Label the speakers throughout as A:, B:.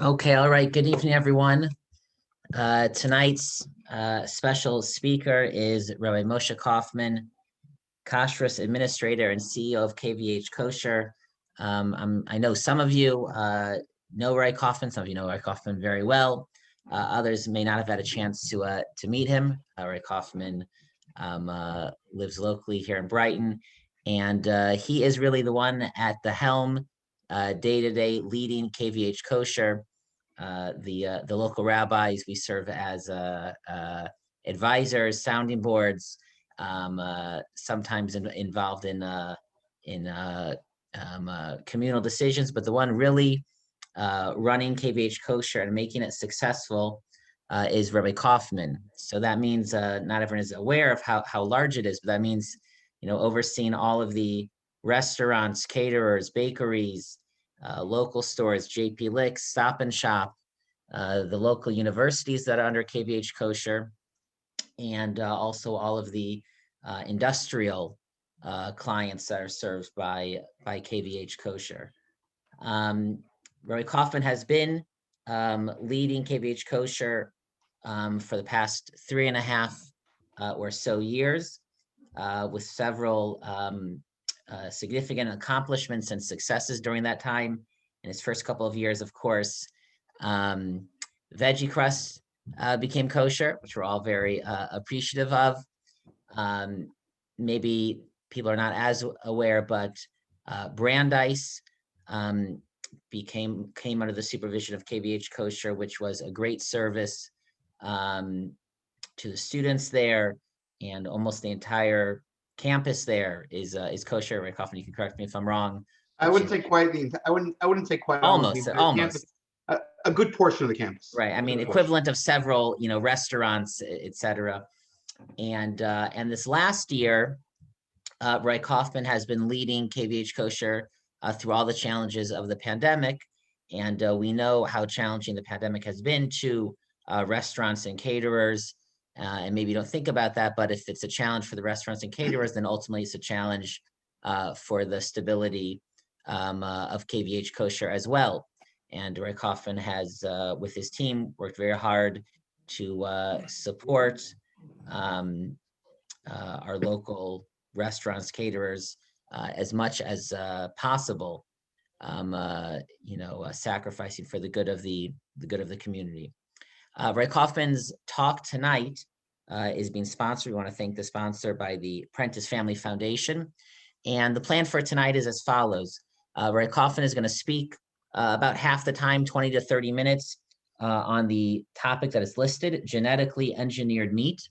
A: Okay, all right. Good evening, everyone. Tonight's special speaker is Rabbi Moshe Kaufman, Kashrut administrator and CEO of KVHKosher. I know some of you know Rabbi Kaufman. Some of you know Rabbi Kaufman very well. Others may not have had a chance to meet him. Rabbi Kaufman lives locally here in Brighton, and he is really the one at the helm, day to day, leading KVHKosher. The local rabbis. We serve as advisors, sounding boards, sometimes involved in communal decisions. But the one really running KVHKosher and making it successful is Rabbi Kaufman. So that means not everyone is aware of how large it is, but that means overseeing all of the restaurants, caterers, bakeries, local stores, JP Licks, Stop and Shop, the local universities that are under KVHKosher, and also all of the industrial clients that are served by KVHKosher. Rabbi Kaufman has been leading KVHKosher for the past 3.5 or so years, with several significant accomplishments and successes during that time. In his first couple of years, of course, veggie crust became kosher, which we're all very appreciative of. Maybe people are not as aware, but Brandeis came under the supervision of KVHKosher, which was a great service to the students there, and almost the entire campus there is kosher. Rick Kaufman, you can correct me if I'm wrong.
B: I wouldn't say quite the. I wouldn't say quite almost the entire campus. A good portion of the campus.
A: Right. I mean, equivalent of several, restaurants, et cetera. And this last year, Rabbi Kaufman has been leading KVHKosher through all the challenges of the pandemic. And we know how challenging the pandemic has been to restaurants and caterers. And maybe you don't think about that, but if it's a challenge for the restaurants and caterers, then ultimately it's a challenge for the stability of KVHKosher as well. And Rabbi Kaufman has, with his team, worked very hard to support our local restaurants, caterers, as much as possible. Sacrificing for the good of the community. Rabbi Kaufman's talk tonight is being sponsored. We want to thank the sponsor by the Prentice Family Foundation. And the plan for tonight is as follows. Rabbi Kaufman is going to speak about half the time, 20 to 30 minutes, on the topic that is listed, genetically engineered meat.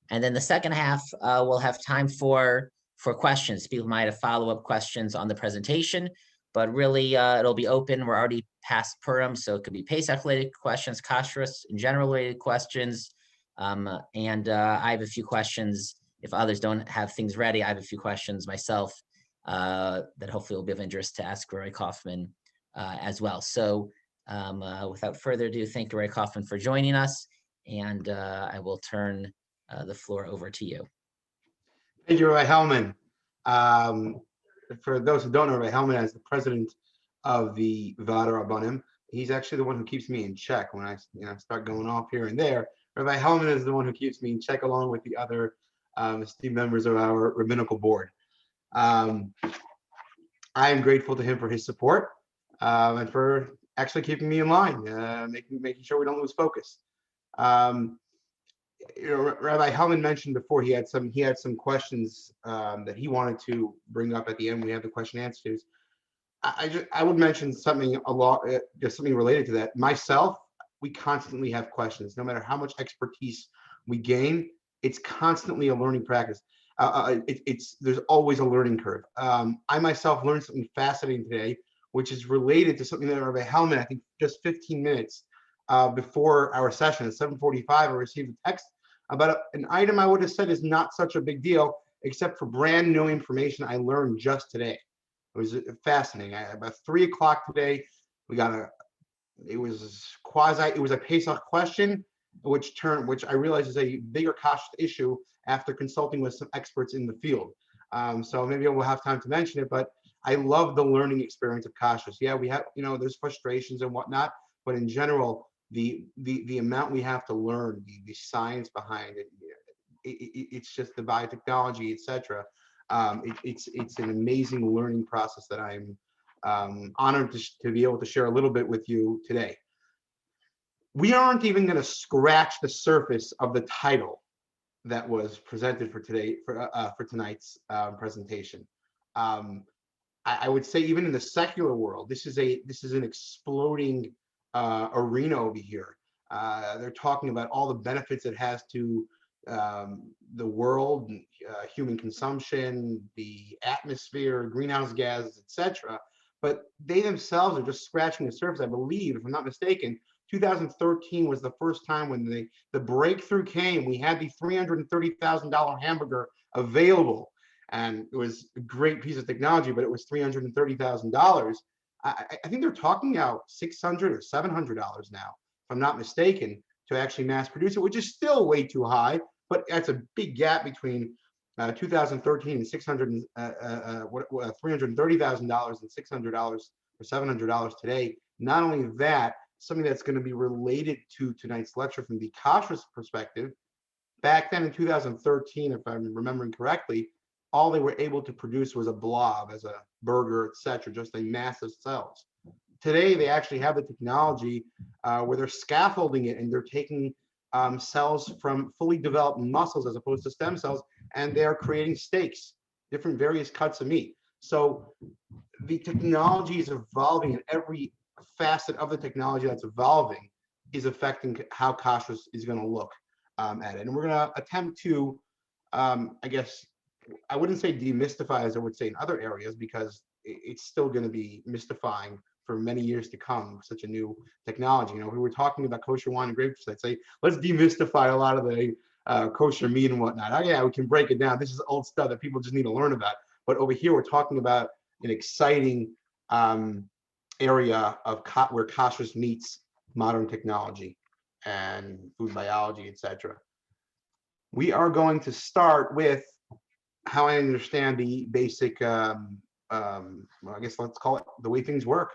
A: And then the second half, we'll have time for questions. People might have follow-up questions on the presentation, but really it'll be open. We're already past Purim, so it could be Pesach-related questions, Kashrut in general-related questions. And I have a few questions. If others don't have things ready, I have a few questions myself that hopefully will be of interest to ask Rabbi Kaufman as well. So without further ado, thank you, Rabbi Kaufman, for joining us. And I will turn the floor over to you.
B: Thank you, Rabbi Hellman. For those who don't know, Rabbi Hellman is the president of the Vada Rabbanim. He's actually the one who keeps me in check when I start going off here and there. Rabbi Hellman is the one who keeps me in check along with the other esteemed members of our rabbinical board. I am grateful to him for his support and for actually keeping me in line, making sure we don't lose focus. Rabbi Hellman mentioned before he had some questions that he wanted to bring up at the end. We have the question and answers. I would mention something just something related to that. Myself, we constantly have questions. No matter how much expertise we gain, it's constantly a learning practice. There's always a learning curve. I myself learned something fascinating today, which is related to something that Rabbi Hellman, I think just 15 minutes before our session at 7:45, I received a text about an item I would have said is not such a big deal, except for brand new information I learned just today. It was fascinating. About 3 o'clock today, it was a Pesach question, which I realized is a bigger Kashrut issue after consulting with some experts in the field. So maybe we'll have time to mention it, but I love the learning experience of Kashrut. Yeah, we have, there's frustrations and whatnot, but in general, the amount we have to learn, the science behind it, it's just the biotechnology, etc. It's an amazing learning process that I'm honored to be able to share a little bit with you today. We aren't even going to scratch the surface of the title that was presented for tonight's presentation. I would say even in the secular world, this is an exploding arena over here. They're talking about all the benefits it has to the world, human consumption, the atmosphere, greenhouse gases, etc. But they themselves are just scratching the surface. I believe, if I'm not mistaken, 2013 was the first time when the breakthrough came. We had the $330,000 hamburger available, and it was a great piece of technology, but it was $330,000. I think they're talking now $600 or $700 now, if I'm not mistaken, to actually mass produce it, which is still way too high, but that's a big gap between 2013 and $330,000 and $600 or $700 today. Not only that, something that's going to be related to tonight's lecture from the Kashrut perspective. Back then in 2013, if I'm remembering correctly, all they were able to produce was a blob as a burger, etc., just a mass of cells. Today, they actually have the technology where they're scaffolding it, and they're taking cells from fully developed muscles as opposed to stem cells, and they're creating steaks, different various cuts of meat. So the technology is evolving, and every facet of the technology that's evolving is affecting how Kashrut is going to look at it. And we're going to attempt to, I guess, I wouldn't say demystify as I would say in other areas, because it's still going to be mystifying for many years to come, such a new technology. You know, we were talking about kosher wine and grape juice. I'd say, let's demystify a lot of the kosher meat and whatnot. Oh, yeah, we can break it down. This is old stuff that people just need to learn about. But over here, we're talking about an exciting area of where Kashrut meets modern technology and food biology, etc. We are going to start with how I understand the basic, well, I guess let's call it the way things work.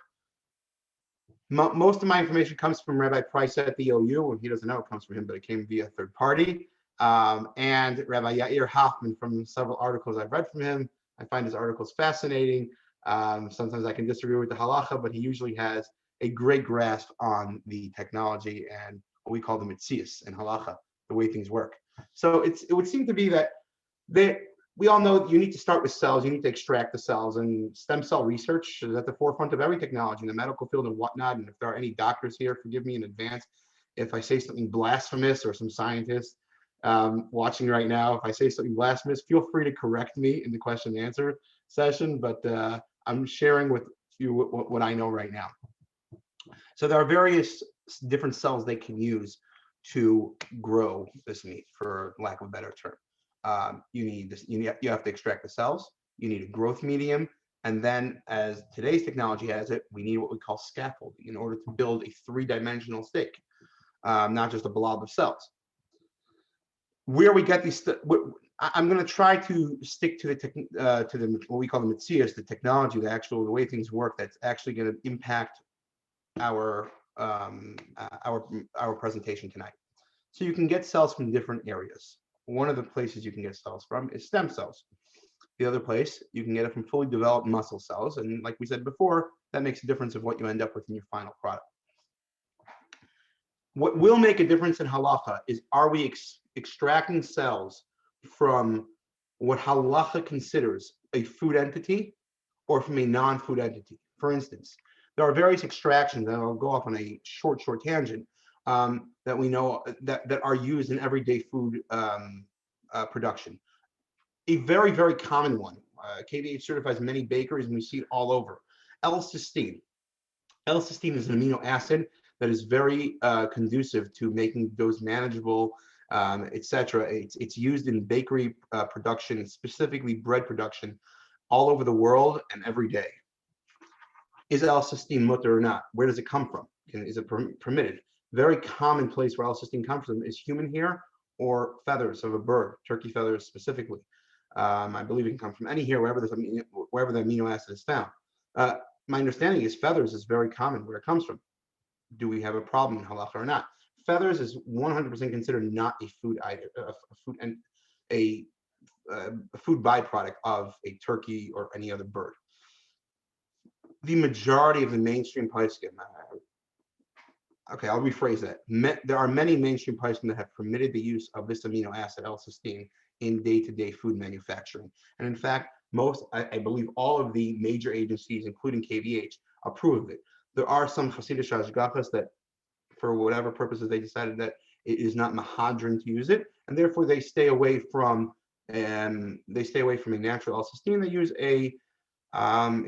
B: Most of my information comes from Rabbi Price at the OU, and he doesn't know it comes from him, but it came via third party. And Rabbi Yair Hoffman from several articles I've read from him. I find his articles fascinating. Sometimes I can disagree with the halacha, but he usually has a great grasp on the technology and what we call the mitzias and halacha, the way things work. So it would seem to be that we all know you need to start with cells, you need to extract the cells, and stem cell research is at the forefront of every technology in the medical field and whatnot. And if there are any doctors here, forgive me in advance if I say something blasphemous, or some scientists watching right now, if I say something blasphemous, feel free to correct me in the question and answer session, but I'm sharing with you what I know right now. So there are various different cells they can use to grow this meat, for lack of a better term. You need this. You have to extract the cells. You need a growth medium, and then, as today's technology has it, we need what we call scaffolding in order to build a three-dimensional steak, not just a blob of cells. Where we get these, I'm going to try to stick to the what we call the mitzias, the technology, the way things work. That's actually going to impact our presentation tonight. So you can get cells from different areas. One of the places you can get cells from is stem cells. The other place you can get it from fully developed muscle cells. And like we said before, that makes a difference of what you end up with in your final product. What will make a difference in halacha is, are we extracting cells from what halacha considers a food entity or from a non-food entity? For instance, there are various extractions, and I'll go off on a short tangent, that we know that are used in everyday food production. A very, very common one. KVH certifies many bakeries, and we see it all over. L-cysteine. L-cysteine is an amino acid that is very conducive to making doughs manageable, etc. It's used in bakery production, specifically bread production, all over the world and every day. Is L-cysteine mutter or not? Where does it come from? Is it permitted? Very common place where L-cysteine comes from is human hair or feathers of a bird, turkey feathers specifically. I believe it can come from any hair, wherever the amino acid is found. My understanding is feathers is very common where it comes from. do we have a problem in halacha or not? Feathers is 100% considered not a food item, a food byproduct of a turkey or any other bird. The majority of the mainstream poskim, okay, I'll rephrase that. There are many mainstream poskim that have permitted the use of this amino acid, L-cysteine, in day-to-day food manufacturing. And in fact, I believe all of the major agencies, including KVH, approve of it. There are some Hasidic hashgachas that, for whatever purposes, they decided that it is not mahadrin to use it, and therefore they stay away from a natural L-cysteine. They use a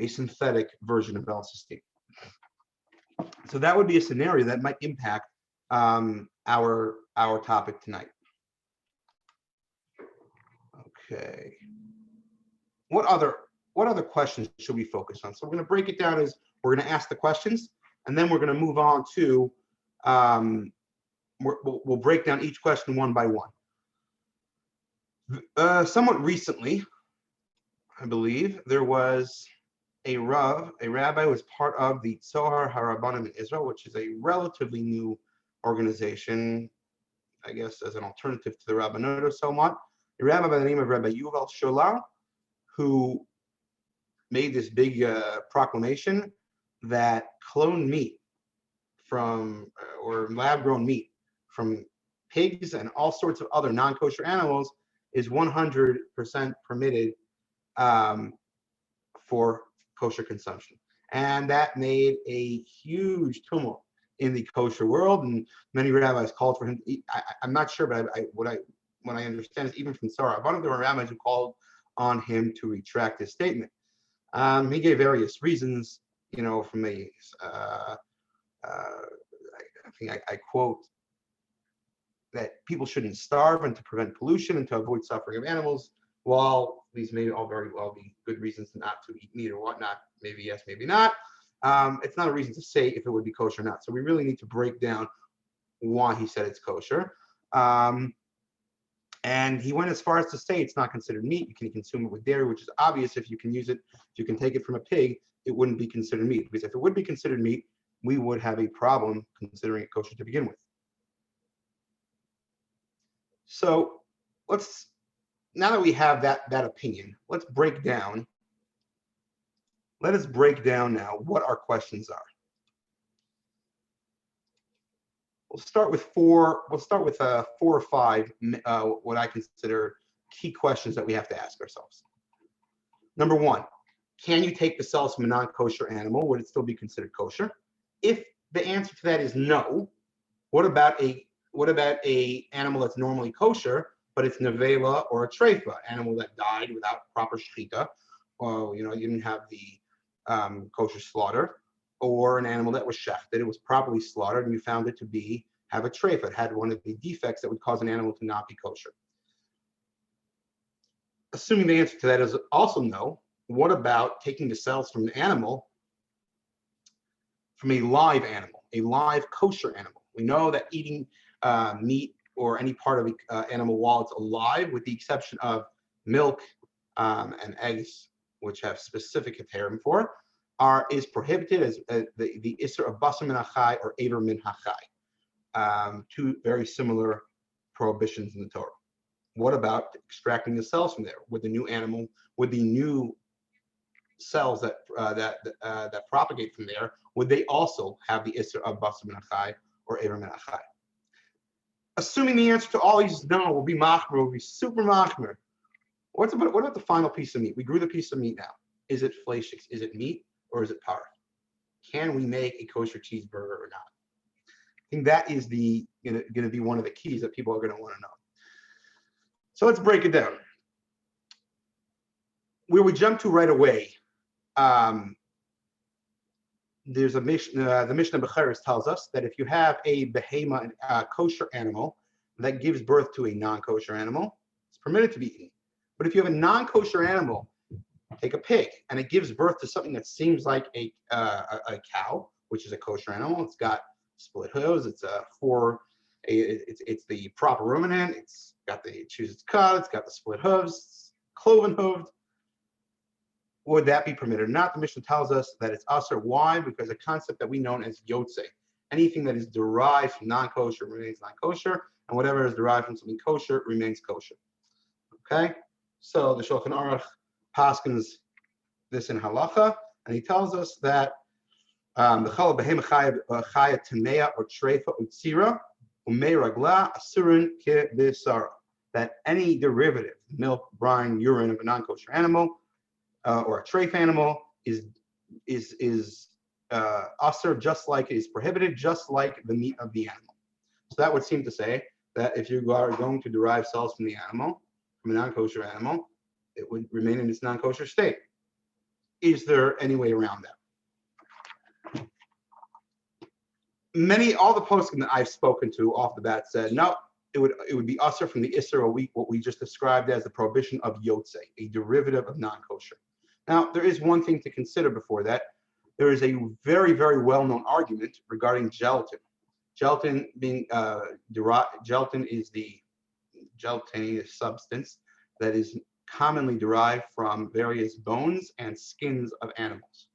B: synthetic version of L-cysteine. So that would be a scenario that might impact our topic tonight. Okay. What other questions should we focus on? So we're going to break it down as we're going to ask the questions, and then we're going to move on to we'll break down each question one by one. Somewhat recently, I believe, there was a rabbi who was part of the Tzohar HaRabbanim in Israel, which is a relatively new organization, I guess, as an alternative to the Rabbanot somewhat. A rabbi by the name of Rabbi Yuval Sholah, who made this big proclamation that cloned meat or lab-grown meat from pigs and all sorts of other non-kosher animals is 100% permitted for kosher consumption. And that made a huge tumult in the kosher world, and many rabbis called for him. I'm not sure, but what I understand is even from Torah, one of the rabbis who called on him to retract his statement. He gave various reasons, from I quote, that people shouldn't starve and to prevent pollution and to avoid suffering of animals. While these may all very well be good reasons not to eat meat or whatnot, maybe yes, maybe not, it's not a reason to say if it would be kosher or not. So we really need to break down why he said it's kosher. And he went as far as to say it's not considered meat. You can consume it with dairy, which is obvious. If you can use it, if you can take it from a pig, it wouldn't be considered meat. Because if it would be considered meat, we would have a problem considering it kosher to begin with. So now that we have that opinion, let us break down now what our questions are. We'll start with four or five what I consider key questions that we have to ask ourselves. Number one, can you take the cells from a non-kosher animal? Would it still be considered kosher? If the answer to that is no, what about a animal that's normally kosher, but it's nevela or a treifa, animal that died without proper shechita, or you didn't have the kosher slaughter, or an animal that was shechted, it was properly slaughtered, and you found it to have a treifa, it had one of the defects that would cause an animal to not be kosher. Assuming the answer to that is also no, what about taking the cells from an animal, from a live animal, a live kosher animal? We know that eating meat or any part of an animal while it's alive, with the exception of milk and eggs, which have specific heterim for, is prohibited as the Isser of Basar min Achai or Aver min Hachai. Two very similar prohibitions in the Torah. What about extracting the cells from there? Would the new cells that propagate from there, would they also have the Isser of Basar min Achai or Aver min Hachai? Assuming the answer to all these is no, we'll be machmer, we'll be super machmer. What about the final piece of meat? We grew the piece of meat now. Is it fleishik? Is it meat or is it parah? Can we make a kosher cheeseburger or not? I think that is going to be one of the keys that people are going to want to know. So let's break it down. Where we jump to right away, there's a Mishnah, the Mishnah Becheres tells us that if you have a behema, a kosher animal that gives birth to a non-kosher animal, it's permitted to be eaten. But if you have a non-kosher animal, take a pig, and it gives birth to something that seems like a cow, which is a kosher animal. It's got split hooves. It's the proper ruminant. It's got the choose cut. It's got the split hooves, cloven hooved. Would that be permitted or not? The Mishnah tells us that it's usher. Why? Because a concept that we know as yotze. Anything that is derived from non-kosher remains non-kosher, and whatever is derived from something kosher remains kosher. Okay, so the Shulchan Aruch paskins this in halacha, and he tells us that the chala behem chaya tamea or treifa utzira umei ragla asurin ke bisara, that any derivative, milk, brine, urine of a non-kosher animal or a treif animal is asur, just like it is prohibited, just like the meat of the animal. So that would seem to say that if you are going to derive cells from the animal, from a non-kosher animal, it would remain in its non-kosher state. Is there any way around that? All the poskim that I've spoken to off the bat said no. It would be asur from the Isser, what we just described as the prohibition of yotze, a derivative of non-kosher. Now, there is one thing to consider before that. There is a very, very well-known argument regarding gelatin. Gelatin being gelatin is the gelatinous substance that is commonly derived from various bones and skins of animals.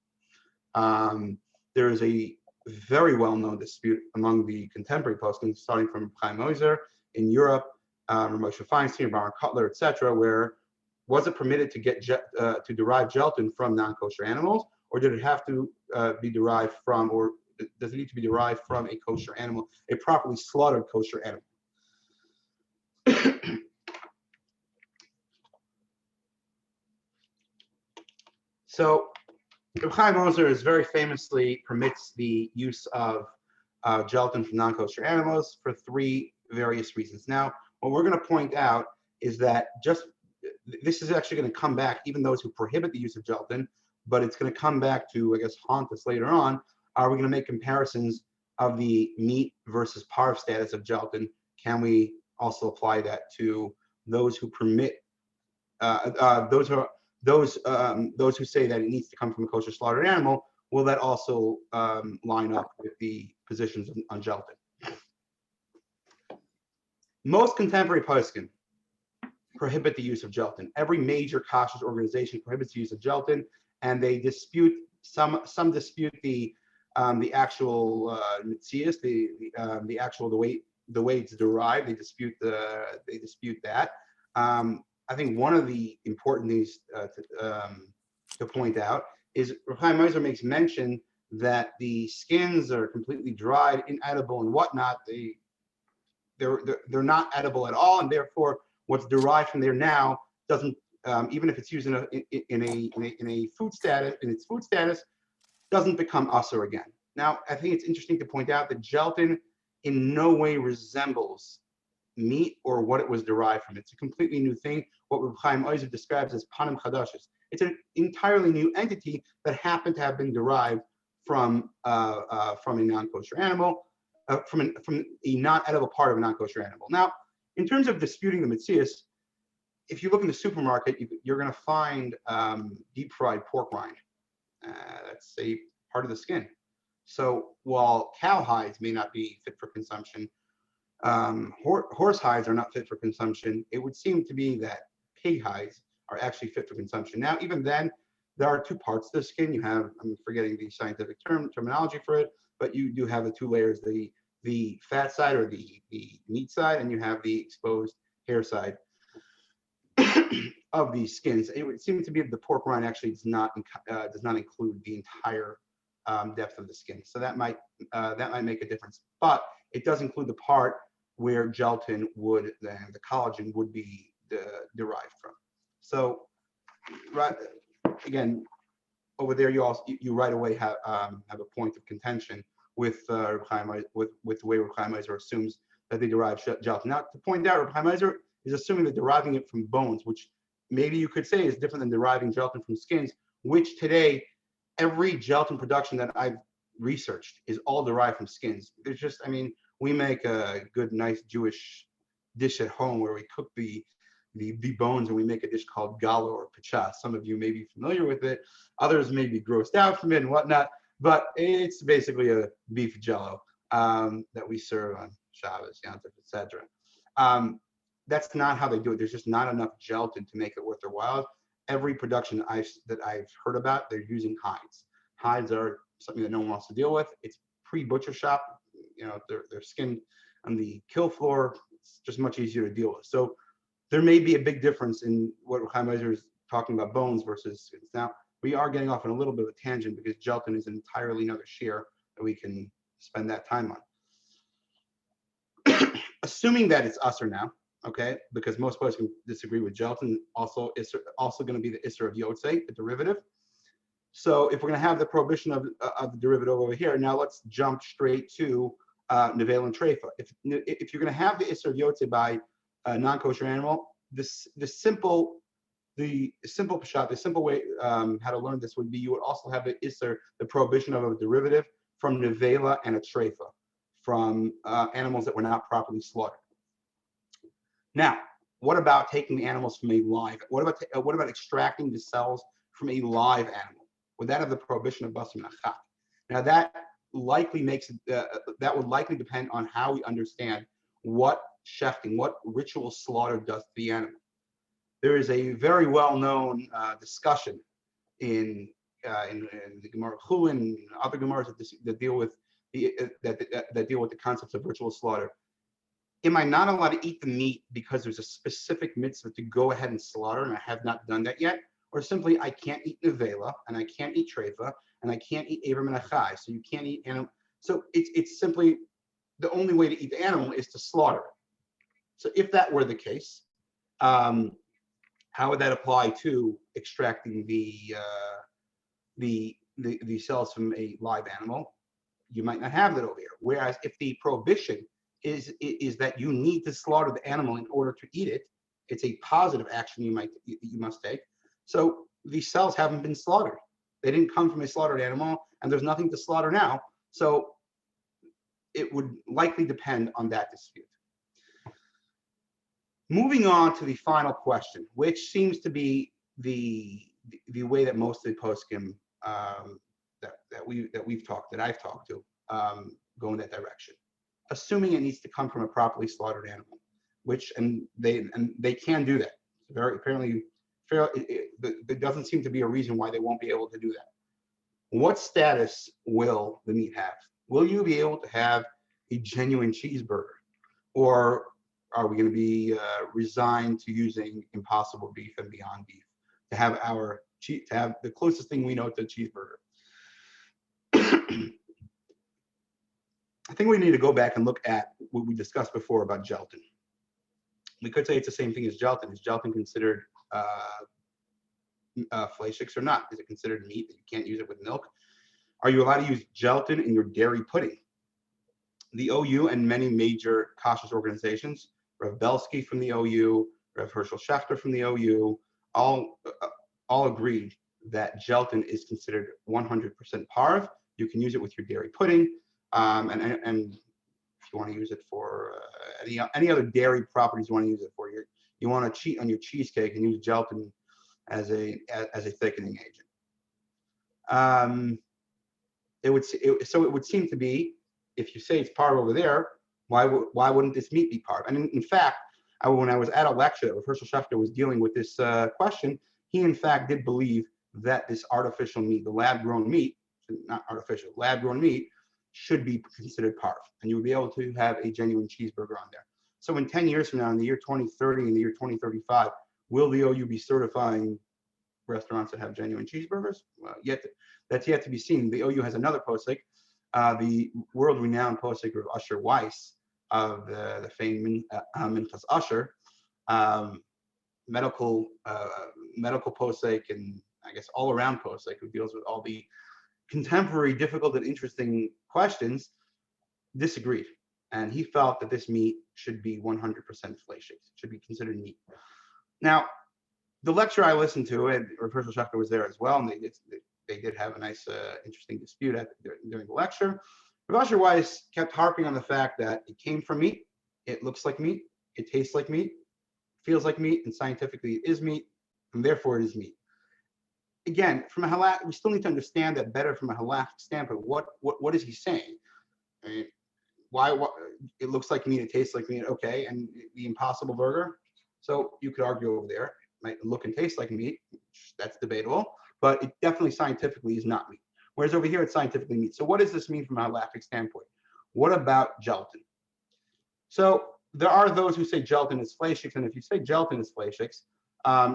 B: There is a very well-known dispute among the contemporary poskim, starting from Chaim Ozer in Europe, Moshe Feinstein, Baron Cutler, etc., where was it permitted to get to derive gelatin from non-kosher animals, or did it have to be derived from, or does it need to be derived from a kosher animal, a properly slaughtered kosher animal? So Reb Chaim Ozer is very famously permits the use of gelatin from non-kosher animals for three various reasons. Now, what we're going to point out is that this is actually going to come back, even those who prohibit the use of gelatin, but it's going to come back to, I guess, haunt us later on. Are we going to make comparisons of the meat versus parv status of gelatin? Can we also apply that to those who permit, those who say that it needs to come from a kosher slaughtered animal? Will that also line up with the positions on gelatin? Most contemporary poskim prohibit the use of gelatin. Every major kashrut organization prohibits the use of gelatin, and they dispute some dispute the actual mitzias, the actual the way it's derived. They dispute that. I think one of the important things to point out is Reb Chaim Ozer makes mention that the skins are completely dried, inedible, and whatnot. They're not edible at all, and therefore what's derived from there now doesn't, even if it's used in a food status, in its food status, doesn't become asur again. Now, I think it's interesting to point out that gelatin in no way resembles meat or what it was derived from. It's a completely new thing. What Reb Chaim Ozer describes as panim chadashis. It's an entirely new entity that happened to have been derived from a non-kosher animal, from a non-edible part of a non-kosher animal. Now, in terms of disputing the mitzias, if you look in the supermarket, you're going to find deep fried pork rind. That's a part of the skin. So while cow hides may not be fit for consumption, horse hides are not fit for consumption. It would seem to be that pig hides are actually fit for consumption. Now, even then, there are two parts of the skin. You have, I'm forgetting the scientific terminology for it, but you do have the two layers, the fat side or the meat side, and you have the exposed hair side of these skins. It would seem to be that the pork rind actually does not include the entire depth of the skin. So that might make a difference, but it does include the part where gelatin would, the collagen would be derived from. So, right, again, over there you right away have a point of contention with with the way Reb Chaim Ozer assumes that they derive gelatin. Now, to point out, Reb Chaim Ozer is assuming that deriving it from bones, which maybe you could say is different than deriving gelatin from skins, which today every gelatin production that I've researched is all derived from skins. There's just, I mean, we make a good, nice Jewish dish at home where we cook the bones, and we make a dish called gala or pacha. Some of you may be familiar with it. Others may be grossed out from it and whatnot, but it's basically a beef jello that we serve on Shabbos, Yantif, etc. That's not how they do it. There's just not enough gelatin to make it worth their while. Every production that I've heard about, they're using hides. Hides are something that no one wants to deal with. It's pre-butcher shop their skin on the kill floor. It's just much easier to deal with. So there may be a big difference in what Chaim Eiser is talking about bones versus skins. Now, we are getting off on a little bit of a tangent because gelatin is an entirely another shear that we can spend that time on. Assuming that it's usher now, okay, because most folks can disagree with gelatin, also going to be the isser of yotze, the derivative. So if we're going to have the prohibition of the derivative over here, now let's jump straight to nevel and treifa. If you're going to have the isser of yotze by a non-kosher animal, the simple pshat, the simple way how to learn this would be you would also have the isser, the prohibition of a derivative from nevela and a treifa, from animals that were not properly slaughtered. Now, what about taking the animals from a live? What about extracting the cells from a live animal? Would that have the prohibition of basar minachak? Now that likely makes that would likely depend on how we understand what shechting, what ritual slaughter does to the animal. There is a very well-known discussion in the Gemara Chulin and other Gemaras that deal with the concepts of ritual slaughter. Am I not allowed to eat the meat because there's a specific mitzvah to go ahead and slaughter, and I have not done that yet? Or simply I can't eat nevela, and I can't eat treifa, and I can't eat aver min achai, so you can't eat animal. So it's simply the only way to eat the animal is to slaughter it. So if that were the case, how would that apply to extracting the cells from a live animal? You might not have that over here. Whereas if the prohibition is that you need to slaughter the animal in order to eat it, it's a positive action you must take. So these cells haven't been slaughtered. They didn't come from a slaughtered animal, and there's nothing to slaughter now. So it would likely depend on that dispute. Moving on to the final question, which seems to be the way that most of the poskim that I've talked to go in that direction. Assuming it needs to come from a properly slaughtered animal, they can do that. There doesn't seem to be a reason why they won't be able to do that. What status will the meat have? Will you be able to have a genuine cheeseburger, or are we going to be resigned to using Impossible beef and Beyond beef to have the closest thing we know to a cheeseburger? I think we need to go back and look at what we discussed before about gelatin. We could say it's the same thing as gelatin. Is gelatin considered fleischiks or not? Is it considered meat that you can't use it with milk? Are you allowed to use gelatin in your dairy pudding? The OU and many major kashrut organizations, Rav Belsky from the OU, Rav Hershel Schachter from the OU, all agreed that gelatin is considered 100% parv. You can use it with your dairy pudding, and if you want to use it for any other dairy properties you want to use it for, you want to cheat on your cheesecake and use gelatin as a thickening agent. It would seem to be, if you say it's parv over there, why wouldn't this meat be parv? And in fact, when I was at a lecture that Hershel Schachter was dealing with this question, he in fact did believe that this artificial meat, the lab-grown meat, not artificial, lab-grown meat, should be considered parv, and you would be able to have a genuine cheeseburger on there. So in 10 years from now, in the year 2030, in the year 2035, will the OU be certifying restaurants that have genuine cheeseburgers? Well, that's yet to be seen. The OU has another posek, the world-renowned posek of Usher Weiss of the famed Minchas Usher, medical posek, and I guess all-around posek, who deals with all the contemporary, difficult, and interesting questions, disagreed. And he felt that this meat should be 100% fleishik, should be considered meat. Now, the lecture I listened to, and Hershel Schachter was there as well, and they did have a nice, interesting dispute during the lecture. Rav Asher Weiss kept harping on the fact that it came from meat, it looks like meat, it tastes like meat, feels like meat, and scientifically it is meat, and therefore it is meat. Again, from a halakh, we still need to understand that better from a halakhic standpoint. What is he saying? I mean, why it looks like meat, it tastes like meat, okay, and the Impossible Burger. So you could argue over there, it might look and taste like meat, that's debatable, but it definitely scientifically is not meat. Whereas over here, it's scientifically meat. So what does this mean from a halakhic standpoint? What about gelatin? So there are those who say gelatin is fleischiks, and if you say gelatin is fleischiks,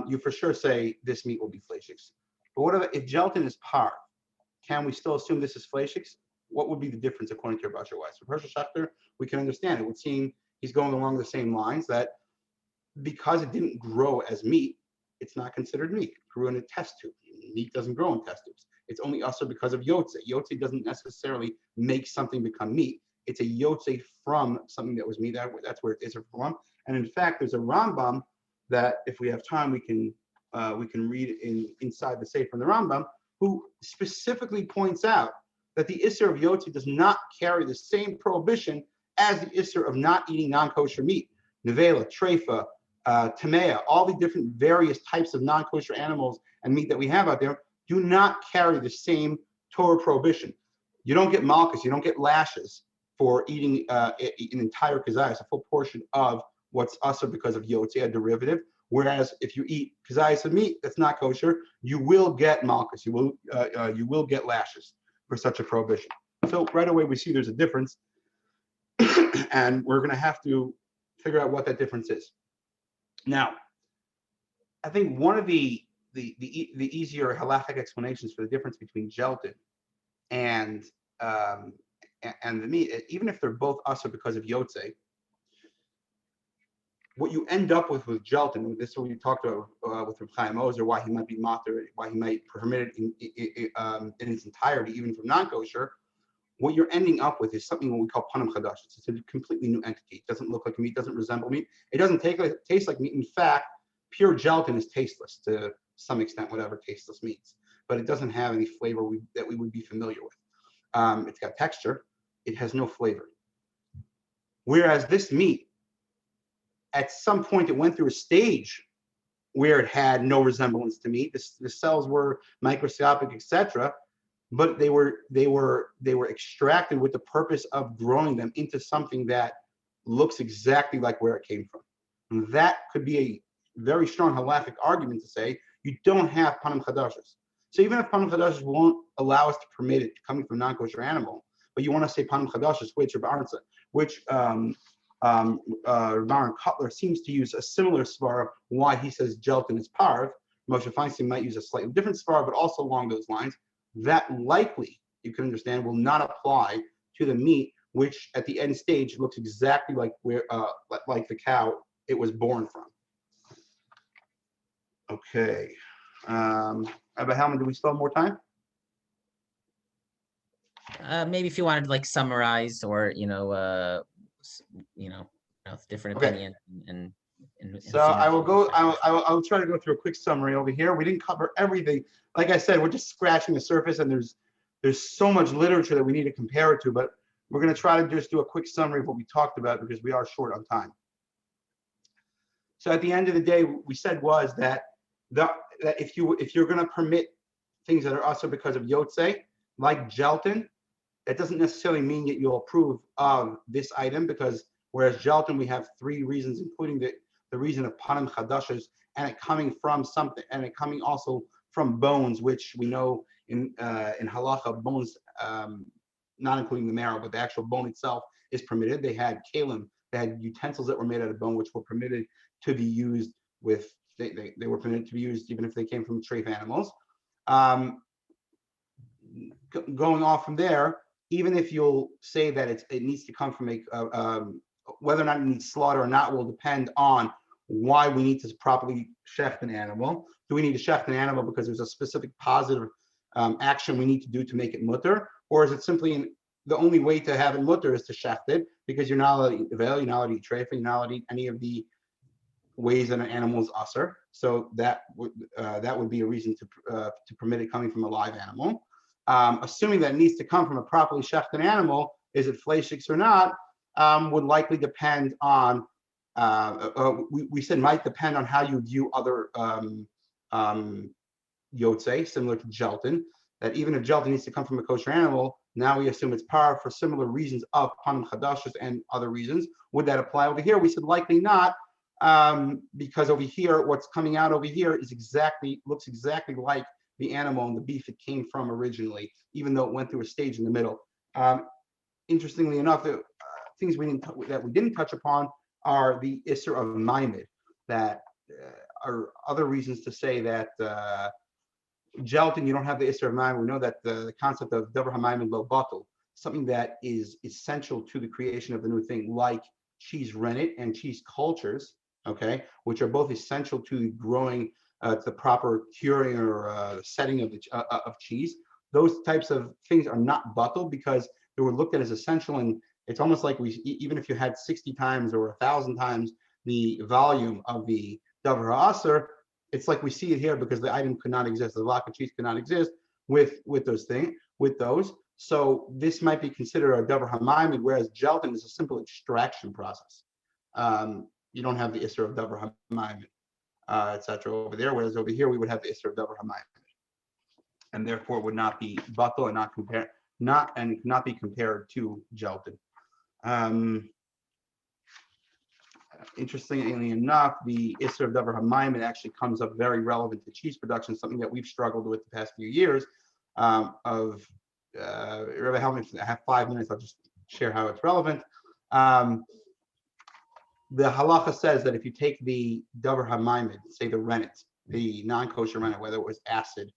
B: you for sure say this meat will be fleischiks. But what if gelatin is par? Can we still assume this is fleischiks? What would be the difference according to Rabbi Moshe? For Hershel Schachter, we can understand. It would seem he's going along the same lines that because it didn't grow as meat, it's not considered meat. It grew in a test tube. Meat doesn't grow in test tubes. It's only also because of yotze. Yotze doesn't necessarily make something become meat. It's a yotze from something that was meat. That's where it is from. And in fact, there's a Rambam that, if we have time, we can read inside the Sefer from the Rambam, who specifically points out that the Isser of yotze does not carry the same prohibition as the Isser of not eating non-kosher meat. Nevela, treifa, tamea, all the different various types of non-kosher animals and meat that we have out there do not carry the same Torah prohibition. You don't get malchus, you don't get lashes for eating an entire kazayas, a full portion of what's usher because of yotze, a derivative. Whereas if you eat kazayas of meat that's not kosher, you will get malchus, you will get lashes for such a prohibition. So right away we see there's a difference, and we're going to have to figure out what that difference is. Now, I think one of the easier halachic explanations for the difference between gelatin and the meat, even if they're both usher because of yotze, what you end up with gelatin, this is what we talked about with Reb Chaim Ozer, why he might be mater, why he might permit it in its entirety, even from non-kosher. What you're ending up with is something what we call panim chadash. It's a completely new entity. It doesn't look like meat, doesn't resemble meat. It doesn't taste like meat. In fact, pure gelatin is tasteless to some extent, whatever tasteless means. But it doesn't have any flavor that we would be familiar with. It's got texture. It has no flavor. Whereas this meat, at some point, it went through a stage where it had no resemblance to meat. The cells were microscopic, etc. But they were extracted with the purpose of growing them into something that looks exactly like where it came from. And that could be a very strong halachic argument to say you don't have panim chadashos. So even if panim chadashos won't allow us to permit it coming from non-kosher animal, but you want to say panim chadashos, which Baron Cutler seems to use a similar svara why he says gelatin is parv. Moshe Feinstein might use a slightly different svara, but also along those lines. That likely, you can understand, will not apply to the meat, which at the end stage looks exactly like like the cow it was born from. Okay. Abba Hellman, do we still have more time?
A: Maybe if you wanted to like summarize or different opinion and
B: so I will go. I'll try to go through a quick summary over here. We didn't cover everything. Like I said, we're just scratching the surface, and there's so much literature that we need to compare it to. But we're going to try to just do a quick summary of what we talked about because we are short on time. So at the end of the day, what we said was that if you're going to permit things that are also because of yotze, like gelatin, that doesn't necessarily mean that you'll approve of this item, because whereas gelatin we have three reasons, including the reason of panim chadashos, and it coming from something, and it coming also from bones, which we know in halacha, bones, not including the marrow, but the actual bone itself is permitted. They had kalim, they had utensils that were made out of bone, which were permitted to be used with, they were permitted to be used even if they came from treif animals. Going off from there, even if you'll say that it needs to come from whether or not it needs slaughter or not will depend on why we need to properly shecht an animal. Do we need to shecht an animal because there's a specific positive action we need to do to make it mutter? Or is it simply the only way to have it mutter is to shecht it because you're not allowed to eat veil, you're not allowed to eat treifa, you're not allowed to eat any of the ways that an animal is usher. So that would be a reason to permit it coming from a live animal. Assuming that it needs to come from a properly shechted animal, is it fleischiks or not, would likely depend on, we said might depend on how you view other yotze, similar to gelatin, that even if gelatin needs to come from a kosher animal, now we assume it's par for similar reasons of panim chadashos and other reasons. Would that apply over here? We said likely not, because over here, what's coming out over here is looks exactly like the animal and the beef it came from originally, even though it went through a stage in the middle. interestingly enough, things that we didn't touch upon are the Isser of Maimed, that are other reasons to say that gelatin, you don't have the Isser of Maimed. We know that the concept of Davar HaMaimed Lo Batel, something that is essential to the creation of the new thing, like cheese rennet and cheese cultures, okay, which are both essential to growing to the proper curing or setting of cheese. Those types of things are not batel because they were looked at as essential, and it's almost like even if you had 60 times or 1,000 times the volume of the davar ha'aser, it's like we see it here because the item could not exist, the block of cheese could not exist with those. So this might be considered a davar ha'maimed, whereas gelatin is a simple extraction process. You don't have the isser of davar ha'maimed, etc. over there, whereas over here we would have the isser of davar ha'maimed, and therefore would not be batel and not be compared to gelatin. Interestingly enough, the Isser of Davar HaMaimed actually comes up very relevant to cheese production, something that we've struggled with the past few years. Rabbi Helman, if I have 5 minutes, I'll just share how it's relevant. The halacha says that if you take the Davar HaMaimed, say the rennet, the non-kosher rennet, whether it was acid,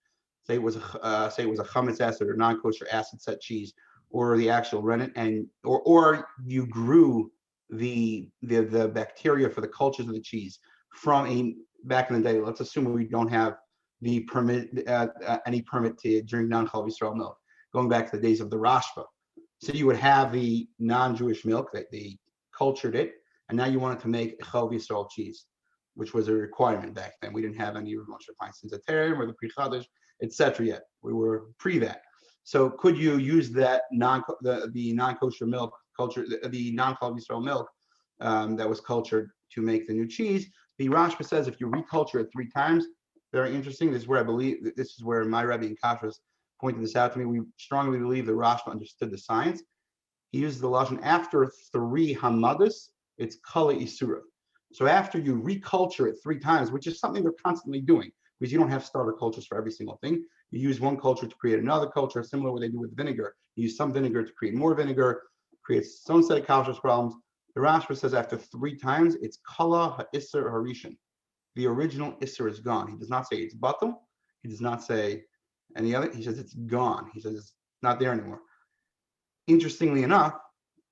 B: say it was a chametz acid or non-kosher acid set cheese, or the actual rennet, and or you grew the bacteria for the cultures of the cheese from back in the day. Let's assume we don't have the any permit to drink non-Chalav Yisrael milk, going back to the days of the Rashba. So you would have the non-Jewish milk that they cultured it, and now you wanted to make Chalav Yisrael cheese, which was a requirement back then. We didn't have any Rabbi Moshe Kaufman or the Pri Chadash, etc. yet. We were pre that. So could you use that the non-kosher milk culture, the non-Chalav Yisrael milk that was cultured to make the new cheese? The Rashba says if you reculture it 3 times, very interesting. This is where I believe, this is where my Rebbe in Kashrut pointed this out to me. We strongly believe the Rashba understood the science. He uses the lashon after 3 hamadas, it's kala isura. So after you reculture it 3 times, which is something they're constantly doing, because you don't have starter cultures for every single thing. You use one culture to create another culture, similar to what they do with vinegar. You use some vinegar to create more vinegar, creates its own set of kashrus problems. The Rashba says after 3 times, it's kala ha'isser harishan. The original isser is gone. He does not say it's batel. He does not say any other. He says it's gone. He says it's not there anymore. Interestingly enough,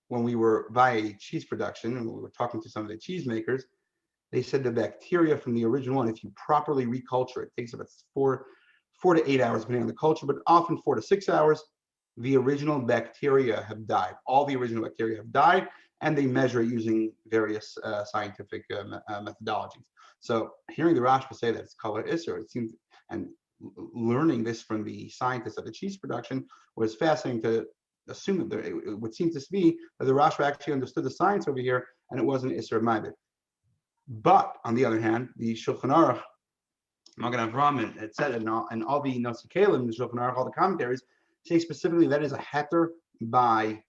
B: when we were via cheese production and we were talking to some of the cheesemakers, they said the bacteria from the original one, if you properly reculture it, takes about 4 to 8 hours depending on the culture, but often 4 to 6 hours. The original bacteria have died. All the original bacteria have died, and they measure it using various scientific methodologies. So hearing the Rashba say that it's kala isser, it seems, and learning this from the scientists of the cheese production was fascinating to assume that it would seem to be that the Rashba actually understood the science over here, and it wasn't isser minded. But on the other hand, the Shulchan Aruch, Magen Avraham, etc., and all the Nosikalim, the Shulchan Aruch, all the commentaries say specifically that is a heter by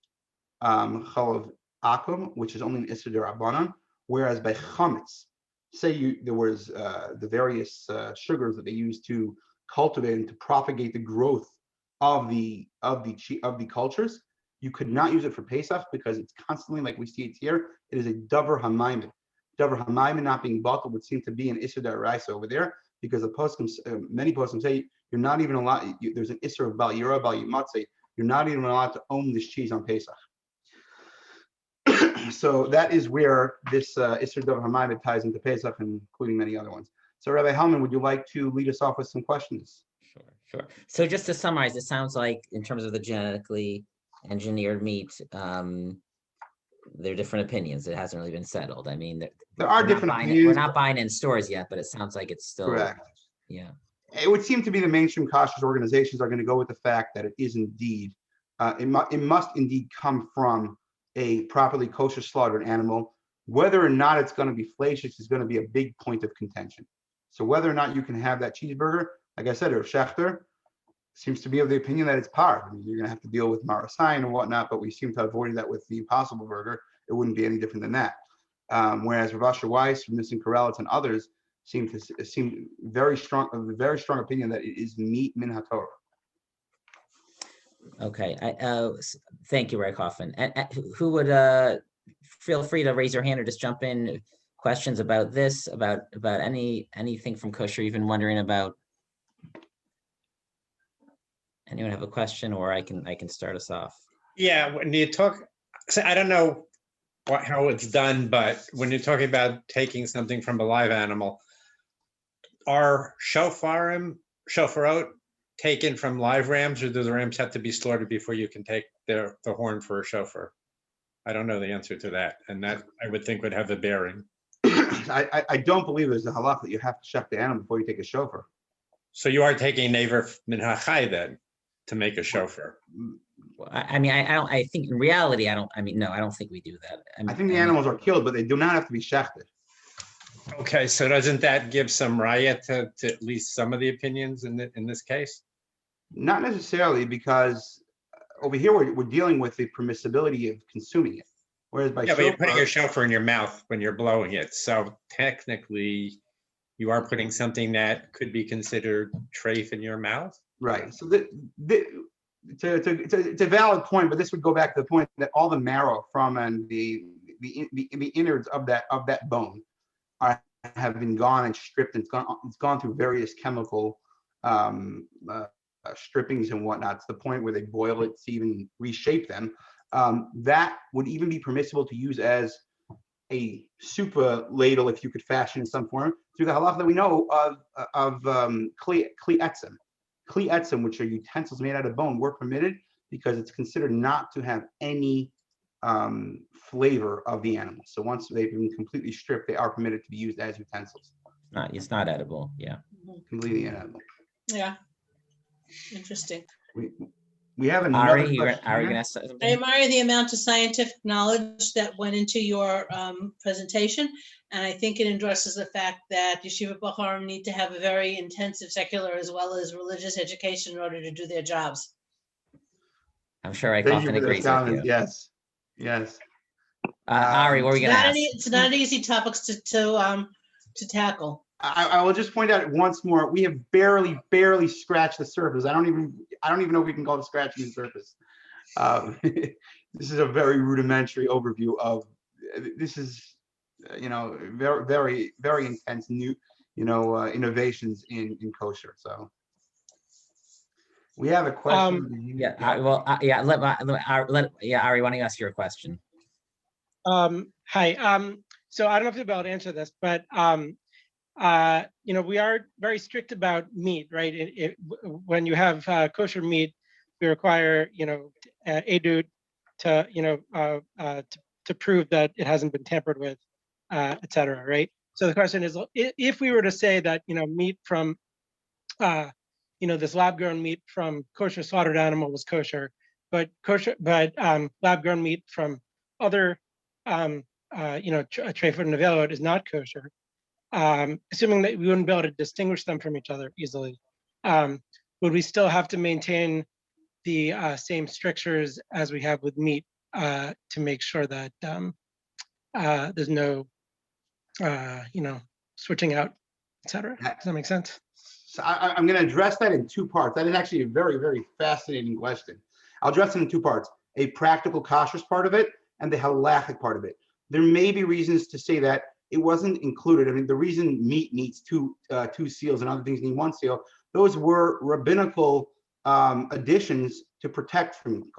B: Chalav Akum, which is only an Isser D'Rabbanan, whereas by Chametz, say there was the various sugars that they used to cultivate and to propagate the growth of the cultures, you could not use it for Pesach because it's constantly, like we see it here, it is a Davar HaMaimed. Davar HaMaimed not being batel would seem to be an Isser D'Oraisa over there, because the poskim, many poskim say you're not even allowed. There's an Isser of Bal Yira, Bal Yimatzeh. You're not even allowed to own this cheese on Pesach. So that is where this Isser Davar HaMaimed ties into Pesach, including many other ones. So Rabbi Hellman, would you like to lead us off with some questions?
A: Sure. So just to summarize, it sounds like in terms of the genetically engineered meat, there are different opinions. It hasn't really been settled. I mean,
B: there are different opinions.
A: We're not buying in stores yet, but it sounds like it's still
B: correct.
A: Yeah.
B: It would seem to be the mainstream cautious organizations are going to go with the fact that it is indeed, it must indeed come from a properly kosher slaughtered animal. Whether or not it's going to be fleishish is going to be a big point of contention. So whether or not you can have that cheeseburger, like I said, or Schechter seems to be of the opinion that it's par. I mean, you're going to have to deal with Marasayan and whatnot, but we seem to have avoided that with the Impossible Burger. It wouldn't be any different than that. Whereas Rav Asher Weiss, Nissim Karelitz, and others seem very strong opinion that it is meat min haTorah.
A: Okay, thank you, Rabbi Kaufman. And who would feel free to raise your hand or just jump in? Questions about this, about anything from kosher, even wondering about. Anyone have a question, or I can start us off.
C: Yeah, when you talk, so I don't know how it's done, but when you're talking about taking something from a live animal, are shofarot taken from live rams, or do the rams have to be slaughtered before you can take the horn for a shofar? I don't know the answer to that, and that I would think would have a bearing.
B: I don't believe there's a halach that you have to shech the animal before you take a shofar.
C: So you are taking never min hachai then to make a shofar.
A: I mean, I don't. I think in reality, I don't. I mean, no, I don't think we do that.
B: I think the animals are killed, but they do not have to be shechted.
C: Okay, so doesn't that give some raya to at least some of the opinions in this case?
B: Not necessarily, because over here we're dealing with the permissibility of consuming it, whereas by
C: Yeah, but you're putting
B: shofar,
C: your shofar in your mouth when you're blowing it, so technically you are putting something that could be considered treif in your mouth.
B: right? So it's a valid point, but this would go back to the point that all the marrow from and the innards of that bone have been gone and stripped, and it's gone through various chemical strippings and whatnot, to the point where they boil it to even reshape them. That would even be permissible to use as a super ladle, if you could fashion in some form, through the halach that we know of kli etzem. Kli etzem, which are utensils made out of bone, were permitted because it's considered not to have any flavor of the animal. So once they've been completely stripped, they are permitted to be used as utensils.
A: It's not edible. Yeah.
B: Completely inedible.
D: Yeah. Interesting.
B: We have another
A: Ari,
B: question
A: Ari,
B: here.
A: gonna ask something?
D: I admire the amount of scientific knowledge that went into your presentation, and I think it endorses the fact that yeshiva bocharim need to have a very intensive secular as well as religious education in order to do their jobs.
A: I'm sure I
B: Thank you
A: often
B: for those
A: agrees with
B: comments.
A: you.
B: Yes.
A: Ari, what were we gonna ask?
D: It's not an easy topic to tackle.
B: I will just point out once more, we have barely scratched the surface. I don't even know if we can call it scratching the surface. This is a very rudimentary overview of, this is, very intense new, innovations in kosher. So we have a question.
A: Yeah. Ari, why don't you ask your question?
E: Hi. So I don't know if you'll be able to answer this, but we are very strict about meat, right? When you have kosher meat, we require, edut to prove that it hasn't been tampered with, et cetera, right? So the question is, if we were to say that, meat from, this lab-grown meat from kosher slaughtered animal was kosher, but lab-grown meat from other, treifot and nevelot is not kosher. Assuming that we wouldn't be able to distinguish them from each other easily, would we still have to maintain the same strictures as we have with meat to make sure that there's no, switching out, et cetera? Does that make sense?
B: So I'm going to address that in two parts. That is actually a very fascinating question. I'll address it in two parts: a practical kashrus part of it and the halachic part of it. There may be reasons to say that it wasn't included. I mean, the reason meat needs two seals and other things need one seal, those were rabbinical additions to protect from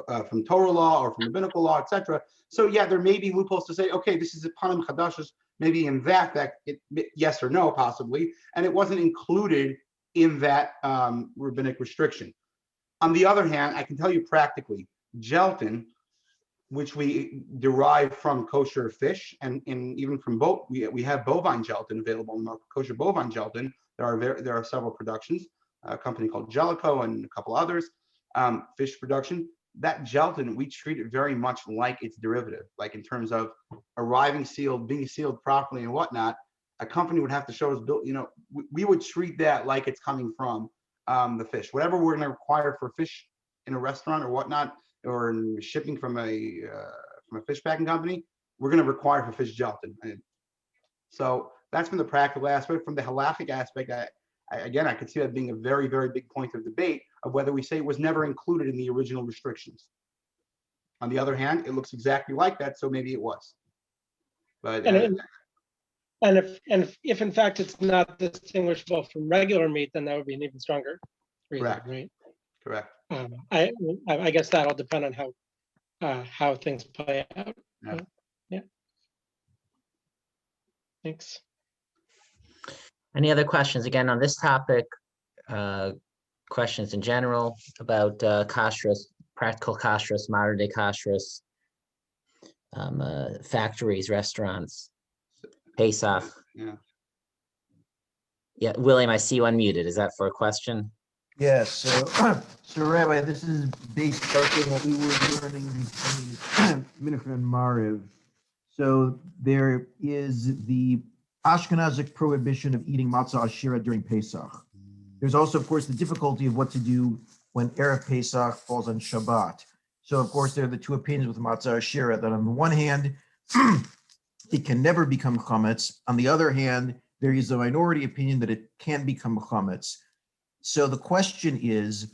B: Torah law or from rabbinical law, etc. So yeah, there may be loopholes to say, okay, this is a panim chadashus, maybe in that yes or no, possibly, and it wasn't included in that rabbinic restriction. On the other hand, I can tell you practically, gelatin, which we derive from kosher fish, and even from both, we have bovine gelatin available in kosher bovine gelatin. There are several productions, a company called Gelatin and a couple others, fish production. That gelatin, we treat it very much like its derivative, like in terms of arriving sealed, being sealed properly and whatnot. A company would have to show us, we would treat that like it's coming from the fish. Whatever we're going to require for fish in a restaurant or whatnot, or in shipping from a fish packing company, we're going to require for fish gelatin. So that's from the practical aspect. From the halachic aspect, I could see that being a very big point of debate of whether we say it was never included in the original restrictions. On the other hand, it looks exactly like that, so maybe it was. But
E: And if in fact it's not distinguishable from regular meat, then that would be an even stronger reason,
B: Correct.
E: right?
B: correct.
E: I guess that'll depend on how things play out.
B: Yeah.
E: Yeah. Thanks.
A: Any other questions again on this topic? Questions in general about kashrus, practical kashrus, modern day kashrus, factories, restaurants, Pesach.
B: Yeah.
A: Yeah, William, I see you unmuted. Is that for a question?
F: Yes, so Rabbi, this is based on what we were learning between Mincha and Mariv. So there is the Ashkenazic prohibition of eating matzah ashira during Pesach. There's also, of course, the difficulty of what to do when Erev Pesach falls on Shabbat. So, of course, there are the two opinions with matzah ashira, that on the one hand, it can never become chametz. On the other hand, there is a minority opinion that it can become chametz. So the question is,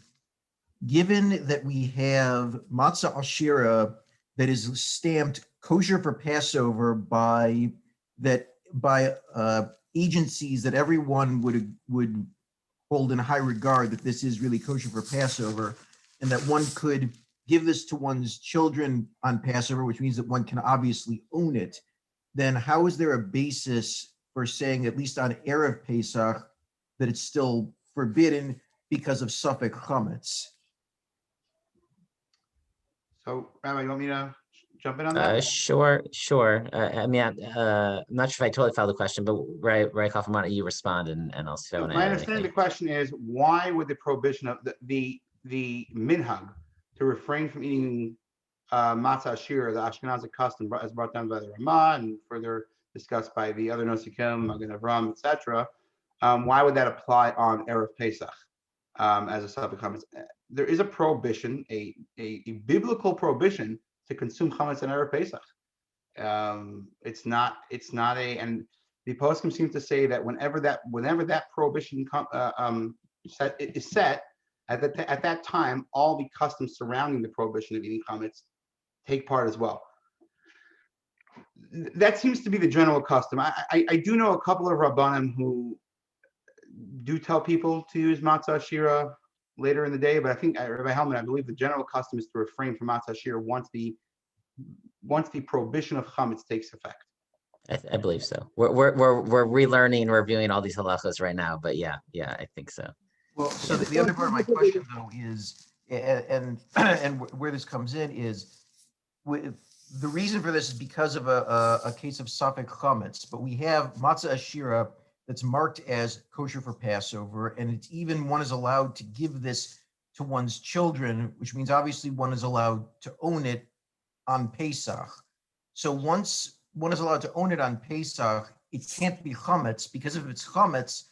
F: given that we have matzah ashira that is stamped kosher for Passover by agencies that everyone would hold in high regard, that this is really kosher for Passover, and that one could give this to one's children on Passover, which means that one can obviously own it, then how is there a basis for saying, at least on Erev Pesach, that it's still forbidden because of Suffolk chametz?
B: So, Rabbi, you want me to jump in on that?
A: Sure. I mean, I'm not sure if I totally followed the question, but Rabbi Kaufman, why don't you respond and I'll see if I want to
B: My
A: add
B: understanding of
A: anything.
B: the question is, why would the prohibition of the minhag to refrain from eating matzah ashira, the Ashkenazic custom, as brought down by the Ramah and further discussed by the other Nosikim, Magen Avram, etc., why would that apply on Erev Pesach as a Suffolk chametz? There is a prohibition, a biblical prohibition to consume chametz on Erev Pesach. It's not a, and the poskim seem to say that whenever that prohibition is set at that time, all the customs surrounding the prohibition of eating chametz take part as well. That seems to be the general custom. I do know a couple of rabbanim who do tell people to use matzah ashira later in the day, but I think Rabbi Hellman, I believe the general custom is to refrain from matzah ashira once the prohibition of chametz takes effect.
A: I believe so. We're relearning and reviewing all these halachos right now, but yeah, I think so.
F: Well, so the other part of my question, though, is, and where this comes in is, the reason for this is because of a case of Suffolk chametz, but we have matzah ashira that's marked as kosher for Passover, and it's even one is allowed to give this to one's children, which means obviously one is allowed to own it on Pesach. So once one is allowed to own it on Pesach, it can't be chametz, because if it's chametz,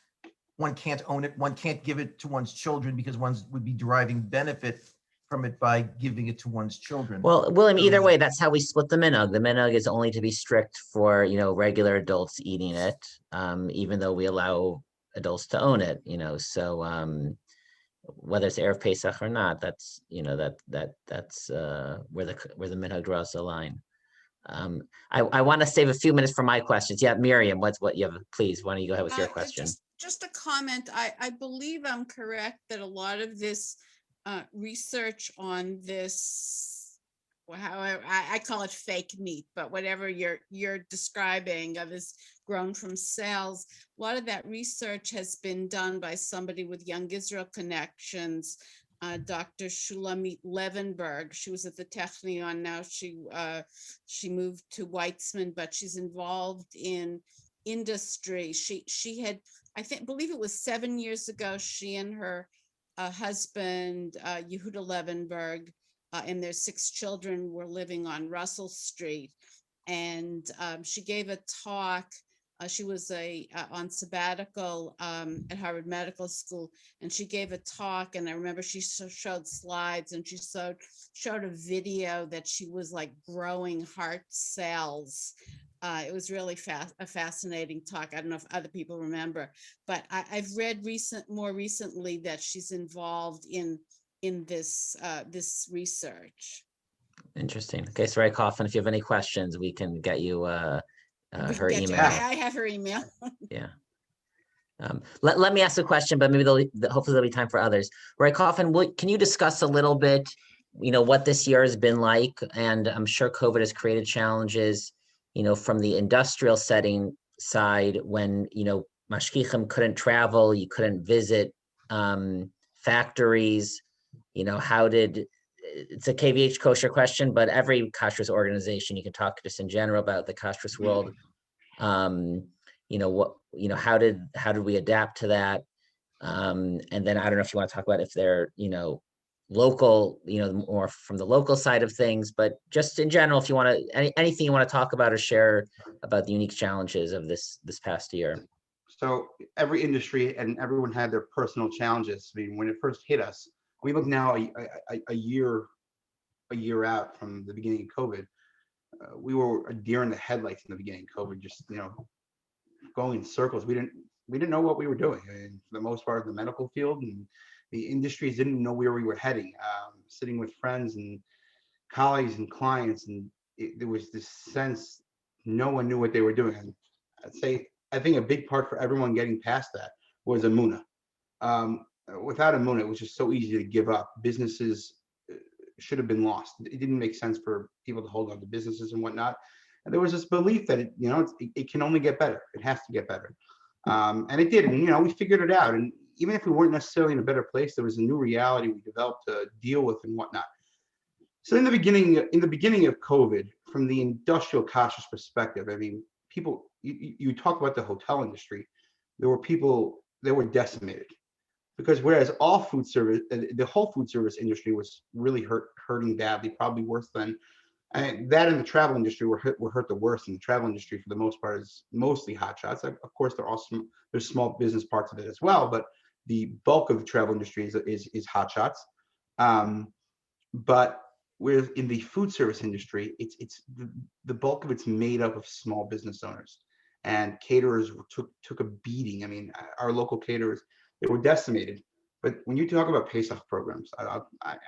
F: one can't own it, one can't give it to one's children, because one would be deriving benefit from it by giving it to one's children.
A: Well, William, either way, that's how we split the minhag. The minhag is only to be strict for, regular adults eating it, even though we allow adults to own it, so whether it's Erev Pesach or not, that's, that's where the minhag draws the line. I want to save a few minutes for my questions. Yeah, Miriam, what you have? Please, why don't you go ahead with your question?
G: Just a comment. I believe I'm correct that a lot of this research on this, well, how I call it fake meat, but whatever you're describing of is grown from cells. A lot of that research has been done by somebody with Young Israel connections, Dr. Shulamit Levenberg. She was at the Technion. Now she moved to Weitzman, but she's involved in industry. She had, believe it was 7 years ago, she and her husband, Yehuda Levenberg, and their 6 children were living on Russell Street. And she gave a talk. She was on sabbatical at Harvard Medical School, and she gave a talk. And I remember she showed slides, and she showed a video that she was like growing heart cells It was really a fascinating talk. I don't know if other people remember, but I've read more recently that she's involved in this this research.
A: Interesting. Okay, so Ray Kaufman, if you have any questions, we can get you
G: We
A: her
G: can get
A: email.
G: I have her email.
A: Yeah. Let me ask a question, but maybe hopefully there'll be time for others. Ray Kaufman, can you discuss a little bit, what this year has been like? And I'm sure COVID has created challenges, from the industrial setting side when, mashgichim couldn't travel, you couldn't visit factories. It's a KVH kosher question, but every kashrus organization, you can talk just in general about the kashrus world. How did we adapt to that? And then I don't know if you want to talk about if they're, local, more from the local side of things, but just in general, if you want to, anything you want to talk about or share about the unique challenges of this past year.
B: So every industry and everyone had their personal challenges. I mean, when it first hit us, we look now a year out from the beginning of COVID. We were a deer in the headlights in the beginning of COVID, just going in circles. We didn't know what we were doing. I mean, for the most part, the medical field and the industries didn't know where we were heading. Sitting with friends and colleagues and clients, and there was this sense no one knew what they were doing. And I think a big part for everyone getting past that was Emunah. Without Emunah, it was just so easy to give up. Businesses should have been lost. It didn't make sense for people to hold on to businesses and whatnot. And there was this belief that it can only get better. It has to get better, and it did. And we figured it out. And even if we weren't necessarily in a better place, there was a new reality we developed to deal with and whatnot. So in the beginning of COVID, from the industrial kashrus perspective, I mean, people, you talk about the hotel industry, there were people that were decimated, because whereas all food service, the whole food service industry was really hurting badly, probably worse than, and that in the travel industry were hurt the worst. In the travel industry, for the most part, is mostly hotshots. Of course, there's small business parts of it as well, but the bulk of the travel industry is hotshots. But whereas in the food service industry, it's the bulk of it's made up of small business owners, and caterers took a beating. I mean, our local caterers, they were decimated. But when you talk about Pesach programs,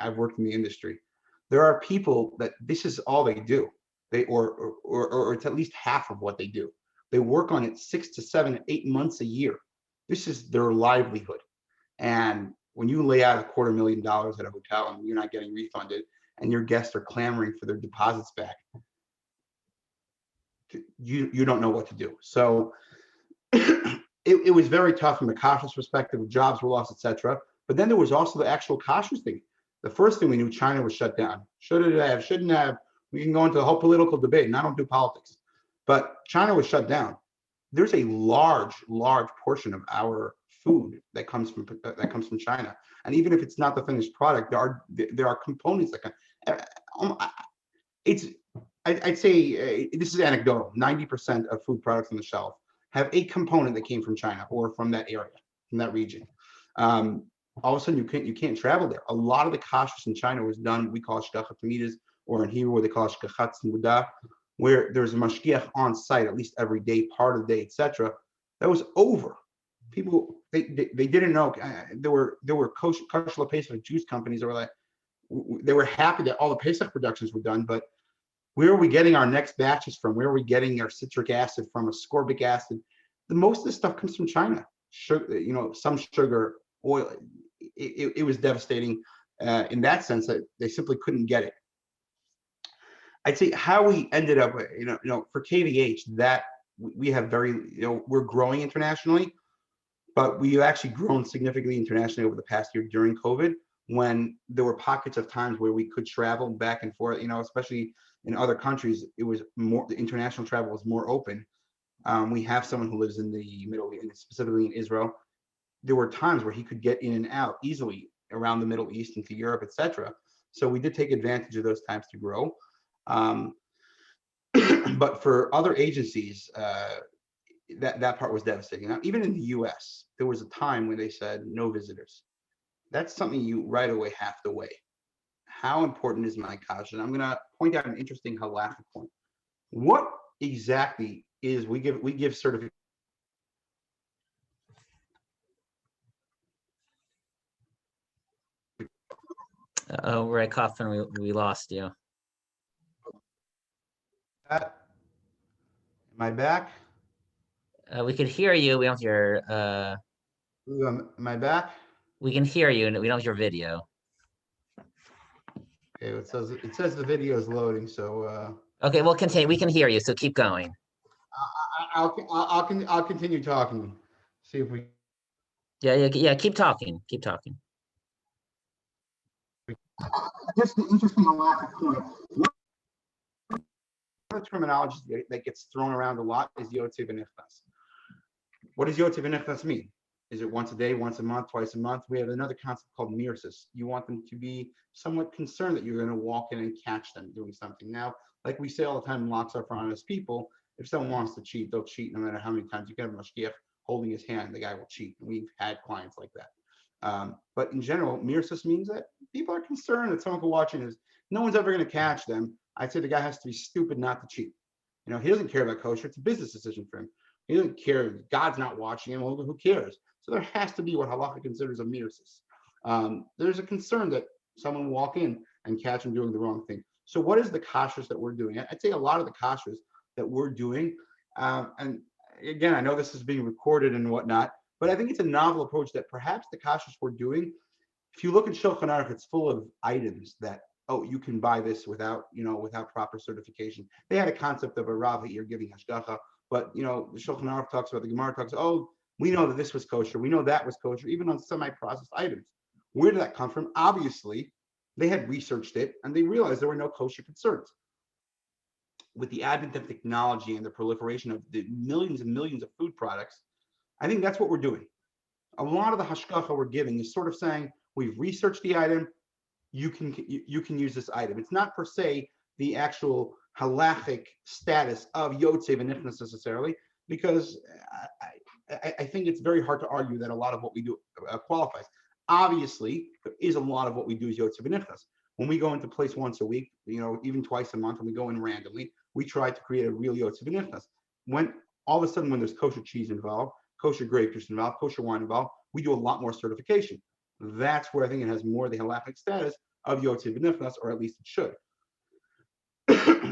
B: I've worked in the industry. There are people that this is all they do. Or it's at least half of what they do. They work on it 6 to 7, 8 months a year. This is their livelihood. And when you lay out $250,000 at a hotel and you're not getting refunded, and your guests are clamoring for their deposits back, you don't know what to do. So it was very tough from a kashrus perspective. Jobs were lost, etc. But then there was also the actual kashrus thing. The first thing we knew, China was shut down. Should it have? Shouldn't have? We can go into the whole political debate, and I don't do politics. But China was shut down. There's a large portion of our food that comes from China, and even if it's not the finished product, there are components that can. I'd say this is anecdotal. 90% of food products on the shelf have a component that came from China or from that area, from that region. All of a sudden, you can't travel there. A lot of the kashrus in China was done, we call it shgachat tamidas, or in Hebrew, they call it shgachat tzmuda, where there's a mashgiach on site at least every day, part of the day, etc. That was over. People, they didn't know. There were kosher Pesach juice companies that were like, they were happy that all the Pesach productions were done, but where are we getting our next batches from? Where are we getting our citric acid from, ascorbic acid? Most of this stuff comes from China. Sugar, some sugar, oil. It was devastating in that sense that they simply couldn't get it. I'd say how we ended up, for KVH, that we have we're growing internationally, but we've actually grown significantly internationally over the past year during COVID, when there were pockets of times where we could travel back and forth, especially in other countries. It was more, the international travel was more open. We have someone who lives in the Middle East, specifically in Israel. There were times where he could get in and out easily around the Middle East into Europe, etc. So we did take advantage of those times to grow. But for other agencies, that part was devastating. Now, even in the US, there was a time when they said no visitors. That's something you right away have to weigh. How important is my kashrut? And I'm going to point out an interesting halachic point. What exactly is we give certification.
A: Oh, Ray Kaufman, we lost you.
B: Am I back?
A: We could hear you. We don't hear.
B: Am I back?
A: We can hear you, and we don't hear video.
B: Okay, it says the video is loading, so
A: Okay, we'll continue. We can hear you, so keep going.
B: I'll continue talking. See if we.
A: Yeah. Keep talking. Keep talking.
B: Just the interesting last point. One of the terminology that gets thrown around a lot is Yotze v'nichnas. What does Yotze v'nichnas mean? Is it once a day, once a month, twice a month? We have another concept called mirsus. You want them to be somewhat concerned that you're going to walk in and catch them doing something. Now, like we say all the time in Locks Are for Honest People, if someone wants to cheat, they'll cheat no matter how many times you get a mashgiach holding his hand, the guy will cheat. We've had clients like that. But in general, mirsus means that people are concerned that someone could watch it. No one's ever going to catch them. I'd say the guy has to be stupid not to cheat. You know, he doesn't care about kosher. It's a business decision for him. He doesn't care. God's not watching him. Well, who cares? So there has to be what halacha considers a mirsus. There's a concern that someone will walk in and catch him doing the wrong thing. So what is the kashrus that we're doing? I'd say a lot of the kashrus that we're doing, and again, I know this is being recorded and whatnot, but I think it's a novel approach that perhaps the kashrus we're doing, if you look at Shulchan Aruch, it's full of items that, oh, you can buy this without proper certification. They had a concept of a rav that you're giving hashgacha, but the Shulchan Aruch talks about, the Gemara talks, oh, we know that this was kosher, we know that was kosher, even on semi-processed items. Where did that come from? Obviously, they had researched it and they realized there were no kosher concerns. With the advent of technology and the proliferation of the millions and millions of food products, I think that's what we're doing. A lot of the hashgacha we're giving is sort of saying, we've researched the item, you can use this item. It's not per se the actual halachic status of Yotze v'nichnas necessarily, because I think it's very hard to argue that a lot of what we do qualifies. Obviously, there is a lot of what we do is Yotze v'nichnas. When we go into place once a week, even twice a month, when we go in randomly, we try to create a real Yotze v'nichnas. When all of a sudden, when there's kosher cheese involved, kosher grape juice involved, kosher wine involved, we do a lot more certification. That's where I think it has more the halachic status of Yotze v'nichnas, or at least it should.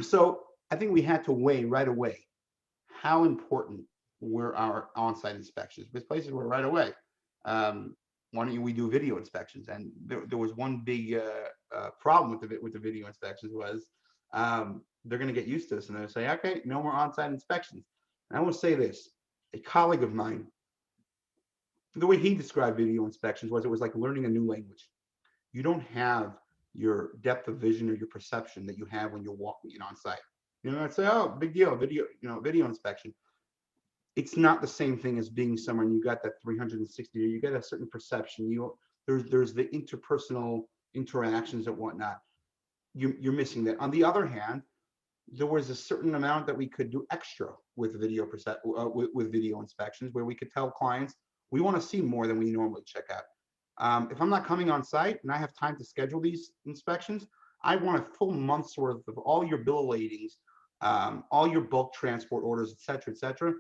B: So I think we had to weigh right away how important were our on-site inspections. With places were right away. Why don't we do video inspections? And there was one big problem with the video inspections was they're going to get used to this and they'll say, okay, no more on-site inspections. And I will say this: a colleague of mine, the way he described video inspections was it was like learning a new language. You don't have your depth of vision or your perception that you have when you're walking in on site. I'd say, oh, big deal, video inspection. It's not the same thing as being someone you got that 360, you get a certain perception. There's the interpersonal interactions and whatnot. You're missing that. On the other hand, there was a certain amount that we could do extra with video with video inspections, where we could tell clients we want to see more than we normally check out. If I'm not coming on site and I have time to schedule these inspections, I want a full month's worth of all your bill of ladings, all your bulk transport orders, et cetera,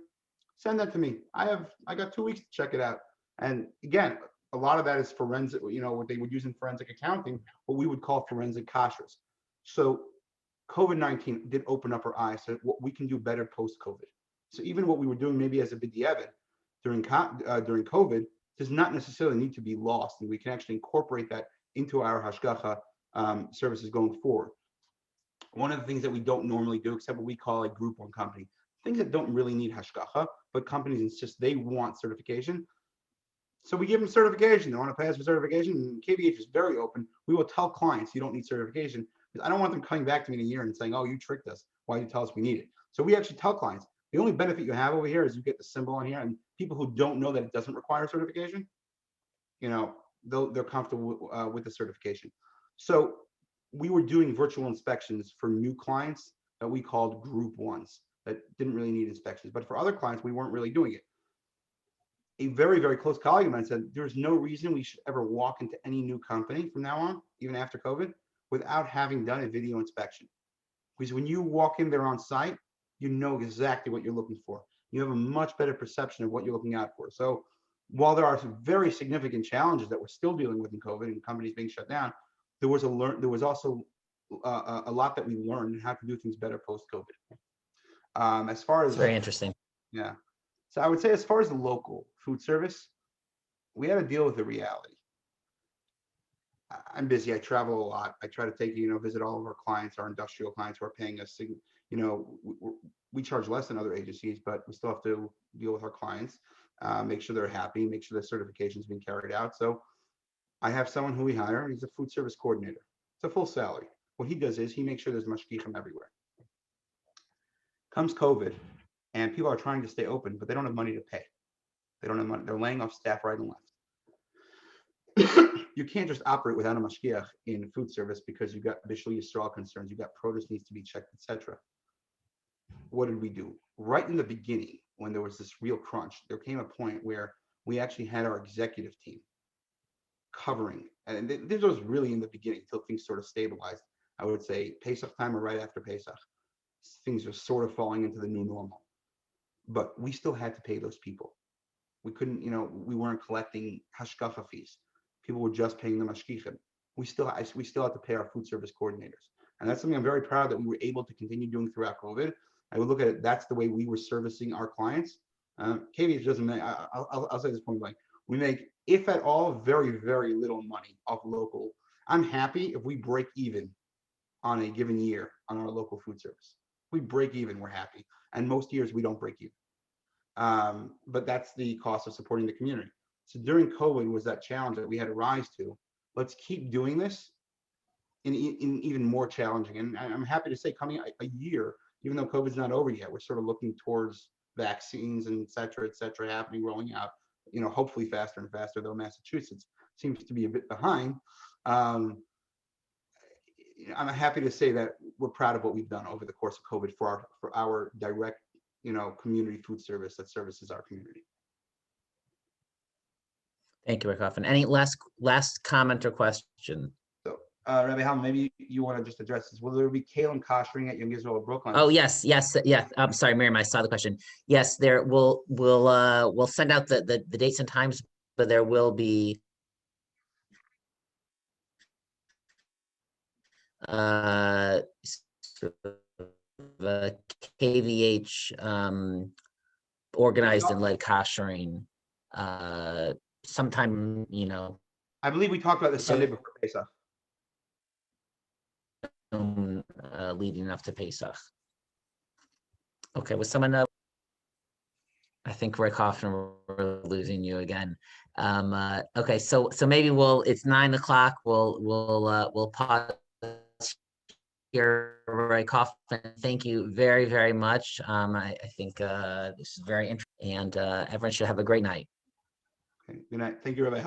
B: send that to me. I got 2 weeks to check it out. And again, a lot of that is forensic, what they would use in forensic accounting, what we would call forensic kashrus. So COVID-19 did open up our eyes to what we can do better post-COVID. So even what we were doing maybe as a b'diavad during COVID does not necessarily need to be lost, and we can actually incorporate that into our hashgacha services going forward. One of the things that we don't normally do, except what we call a group one company, things that don't really need hashgacha, but companies insist they want certification. So we give them certification. They want to pass for certification. And KVH is very open. We will tell clients you don't need certification, because I don't want them coming back to me in a year and saying, oh, you tricked us. Why did you tell us we need it? So we actually tell clients, the only benefit you have over here is you get the symbol on here, and people who don't know that it doesn't require certification, they're comfortable with the certification. So we were doing virtual inspections for new clients that we called group ones that didn't really need inspections. But for other clients, we weren't really doing it. A very, very close colleague of mine said, there's no reason we should ever walk into any new company from now on, even after COVID, without having done a video inspection. Because when you walk in there on site, you know exactly what you're looking for. You have a much better perception of what you're looking out for. So while there are some very significant challenges that we're still dealing with in COVID and companies being shut down, there was also a lot that we learned how to do things better post-COVID. As far
A: It's
B: as
A: very interesting.
B: yeah, so I would say as far as the local food service, we had to deal with the reality. I'm busy. I travel a lot. I try to take, visit all of our clients, our industrial clients who are paying us, we charge less than other agencies, but we still have to deal with our clients, make sure they're happy, make sure the certification is being carried out. So I have someone who we hire. He's a food service coordinator. It's a full salary. What he does is he makes sure there's mashgichim everywhere. Comes COVID, and people are trying to stay open, but they don't have money to pay. They don't have money. They're laying off staff right and left. You can't just operate without a mashgiach in food service because you've got Bishul Yisrael concerns, you've got produce needs to be checked, etc. What did we do? Right in the beginning, when there was this real crunch, there came a point where we actually had our executive team covering, and this was really in the beginning until things sort of stabilized. I would say Pesach time or right after Pesach, things were sort of falling into the new normal. But we still had to pay those people. We couldn't, we weren't collecting hashgacha fees. People were just paying the mashgichim. We still had to pay our food service coordinators. And that's something I'm very proud that we were able to continue doing throughout COVID. I would look at it, that's the way we were servicing our clients. KVH doesn't make, I'll say this point blank. We make, if at all, very, very little money off local. I'm happy if we break even on a given year on our local food service. If we break even, we're happy. And most years we don't break even. But that's the cost of supporting the community. So during COVID was that challenge that we had to rise to. Let's keep doing this in even more challenging. And I'm happy to say coming a year, even though COVID's not over yet, we're sort of looking towards vaccines and et cetera, happening, rolling out, hopefully faster and faster, though Massachusetts seems to be a bit behind. I'm happy to say that we're proud of what we've done over the course of COVID for our direct, community food service that services our community.
A: Thank you, Rabbi Kaufman. Any last comment or question?
B: So, Rabbi Halman, maybe you want to just address this. Will there be kale koshering at Young Israel of Brookline?
A: Oh, yes. I'm sorry, Miriam, I saw the question. Yes, there we'll send out the dates and times, but there will be the KVH organized and led koshering sometime,
B: I believe we talked about this Sunday before Pesach.
A: Leading up to Pesach. Okay, was someone I think Rick Hoffman, we're losing you again. Okay, so maybe it's 9 o'clock. We'll pause here. Rick Hoffman, thank you very, very much. I think this is very interesting, and everyone should have a great night.
B: Okay, good night. Thank you, Rabbi.